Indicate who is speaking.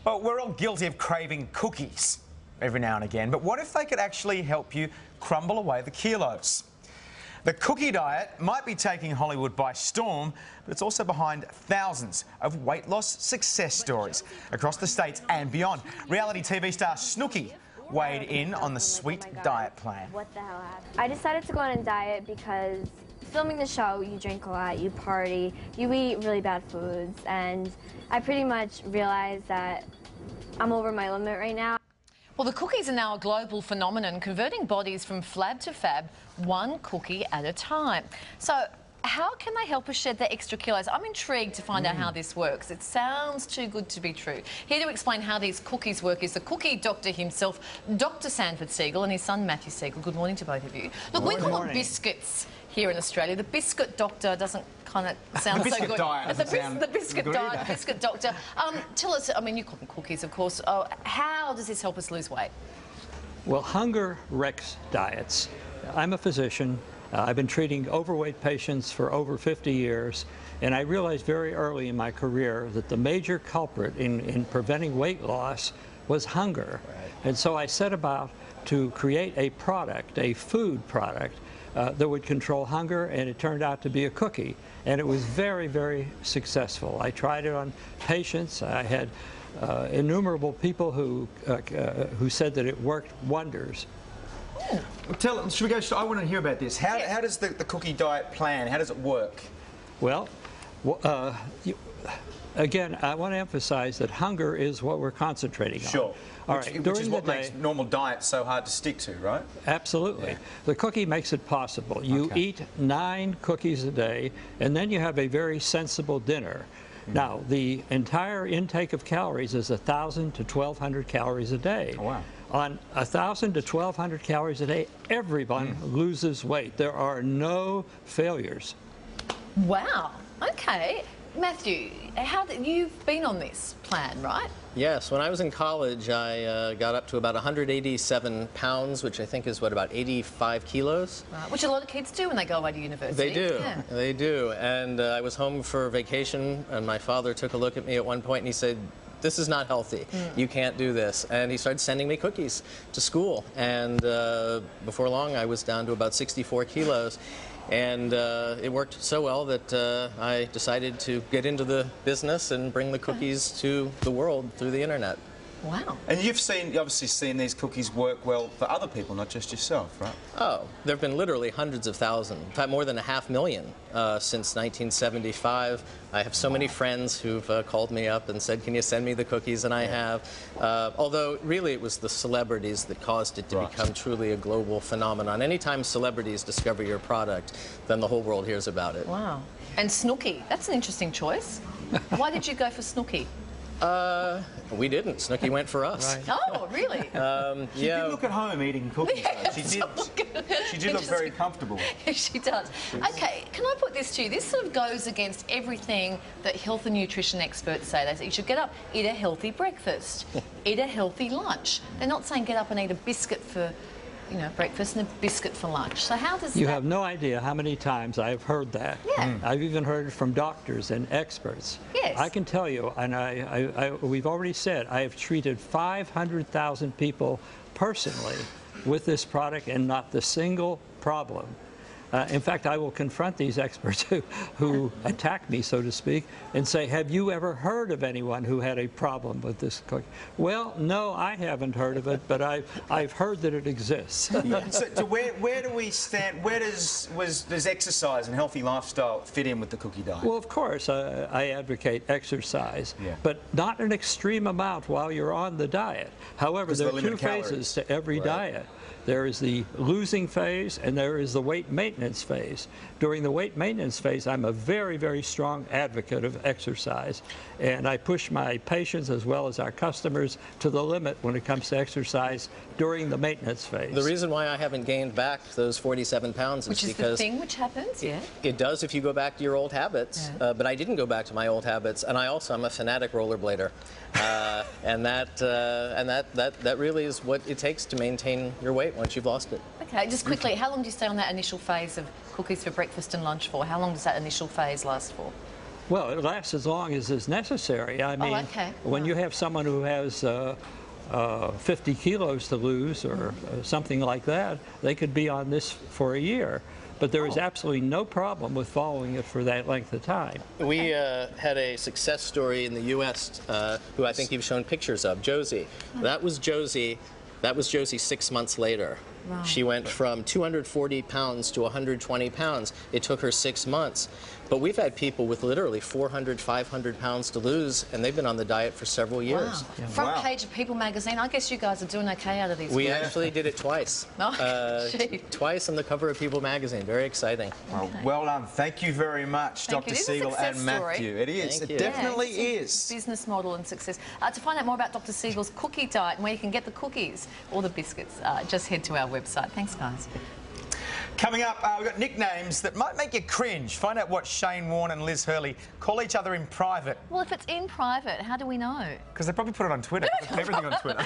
Speaker 1: Well, we're all guilty of craving cookies every now and again, but what if they could actually help you crumble away the kilos? The cookie diet might be taking Hollywood by storm, but it's also behind thousands of weight loss success stories across the states and beyond. Reality TV star Snooki weighed in on the sweet diet plan.
Speaker 2: What the hell happened? I decided to go on a diet because filming the show, you drink a lot, you party, you eat really bad foods, and I pretty much realized that I'm over my limit right now.
Speaker 3: Well, the cookies are now a global phenomenon, converting bodies from flab to fab, one cookie at a time. So how can they help us shed the extra kilos? I'm intrigued to find out how this works. It sounds too good to be true. Here to explain how these cookies work is the cookie doctor himself, Dr. Sanford Siegal, and his son Matthew Siegal. Good morning to both of you. Look, we call them biscuits here in Australia. The biscuit doctor doesn't kind of sound so good. The biscuit diet, the biscuit doctor. Tell us, I mean, you call them cookies, of course. How does this help us lose weight?
Speaker 4: Well, hunger wrecks diets. I'm a physician. I've been treating overweight patients for over 50 years, and I realized very early in my career that the major culprit in preventing weight loss was hunger. Right. And so I set about to create a product, a food product, that would control hunger, and it turned out to be a cookie. And it was very, very successful. I tried it on patients. I had innumerable people who said that it worked wonders.
Speaker 1: Should we go? I want to hear about this. How does the cookie diet plan, how does it work?
Speaker 4: Well, again, I want to emphasize that hunger is what we're concentrating on.
Speaker 1: Sure.
Speaker 4: Which
Speaker 1: is what makes normal diets so hard to stick to, right?
Speaker 4: Absolutely. Yeah. The cookie makes it possible. You eat 9 cookies a day, and then you have a very sensible dinner. Now, the entire intake of calories is 1,000 to 1,200 calories a day.
Speaker 1: Oh, wow.
Speaker 4: On 1,000 to 1,200 calories a day, everyone loses weight. There are no failures.
Speaker 3: Wow. Okay. Matthew, you've been on this plan, right?
Speaker 5: Yes. When I was in college, I got up to about 187 pounds, which I think is, what, about 85 kilos?
Speaker 3: Which a lot of kids do when they go away to university.
Speaker 5: They do.
Speaker 3: Yeah.
Speaker 5: They do. And I was home for vacation, and my father took a look at me at one point, and he said, "This is not healthy. You can't do this." And he started sending me cookies to school. And before long, I was down to about 64 kilos. And it worked so well that I decided to get into the business and bring the cookies to the world through the internet.
Speaker 3: Wow.
Speaker 1: And you've obviously seen these cookies work well for other people, not just yourself, right?
Speaker 5: Oh, there have been literally hundreds of thousands, in fact more than 500,000 since 1975. I have so many friends who've called me up and said, "Can you send me the cookies?" And I have. Although really it was the celebrities that caused it to become truly a global phenomenon. Anytime celebrities discover your product, then the whole world hears about it.
Speaker 3: Wow. And Snooki, that's an interesting choice. Why did you go for Snooki?
Speaker 5: We didn't. Snooki went for us.
Speaker 3: Right. Oh, really?
Speaker 1: She did look at home eating cookies, though. She did look very comfortable.
Speaker 3: She does. Okay, can I put this to you? This sort of goes against everything that health and nutrition experts say. They say you should get up, eat a healthy breakfast, eat a healthy lunch. They're not saying get up and eat a biscuit for, breakfast and a biscuit for lunch. So how does
Speaker 4: You have no idea how many times I've heard that.
Speaker 3: Yeah.
Speaker 4: I've even heard it from doctors and experts.
Speaker 3: Yes.
Speaker 4: I can tell you, and we've already said, I have treated 500,000 people personally with this product and not the single problem. In fact, I will confront these experts who attack me, so to speak, and say, "Have you ever heard of anyone who had a problem with this cookie?" Well, no, I haven't heard of it, but I've heard that it exists.
Speaker 1: So where do we stand? Where does exercise and healthy lifestyle fit in with the cookie diet?
Speaker 4: Well, of course, I advocate exercise, but not an extreme amount while you're on the diet. However, there are 2 phases to every diet. There is the losing phase and there is the weight maintenance phase. During the weight maintenance phase, I'm a very, very strong advocate of exercise. And I push my patients as well as our customers to the limit when it comes to exercise during the maintenance phase.
Speaker 5: The reason why I haven't gained back those 47 pounds is
Speaker 3: because... Which is the thing which happens, yeah?
Speaker 5: It does if you go back to your old habits. But I didn't go back to my old habits. And I'm a fanatic rollerblader. And that really is what it takes to maintain your weight once you've lost it.
Speaker 3: Okay, just quickly, how long do you stay on that initial phase of cookies for breakfast and lunch for? How long does that initial phase last for?
Speaker 4: Well, it lasts as long as is necessary. I mean,
Speaker 3: okay.
Speaker 4: when you have someone who has 50 kilos to lose or something like that, they could be on this for a year. But there is absolutely no problem with following it for that length of time.
Speaker 5: We had a success story in the U.S. Who I think you've shown pictures of, Josie. That was Josie 6 months later.
Speaker 3: Wow.
Speaker 5: She went from 240 pounds to 120 pounds. It took her 6 months. But we've had people with literally 400, 500 pounds to lose, and they've been on the diet for several years.
Speaker 3: Wow. Yeah. Front page of People magazine. I guess you guys are doing okay out of these.
Speaker 5: We actually did it twice.
Speaker 3: Oh,
Speaker 5: twice on the cover of People magazine. Very exciting.
Speaker 1: Well done. Thank you very much, Dr. Siegal and Matthew. It is.
Speaker 5: Thank
Speaker 1: It
Speaker 5: you.
Speaker 1: definitely is.
Speaker 3: Business model and success. To find out more about Dr. Siegal's cookie diet and where you can get the cookies or the biscuits, just head to our website. Thanks, guys.
Speaker 1: Coming up, we've got nicknames that might make you cringe. Find out what Shane Warne and Liz Hurley call each other in private.
Speaker 3: Well, if it's in private, how do we know?
Speaker 1: Because they probably put it on Twitter. They put everything on Twitter.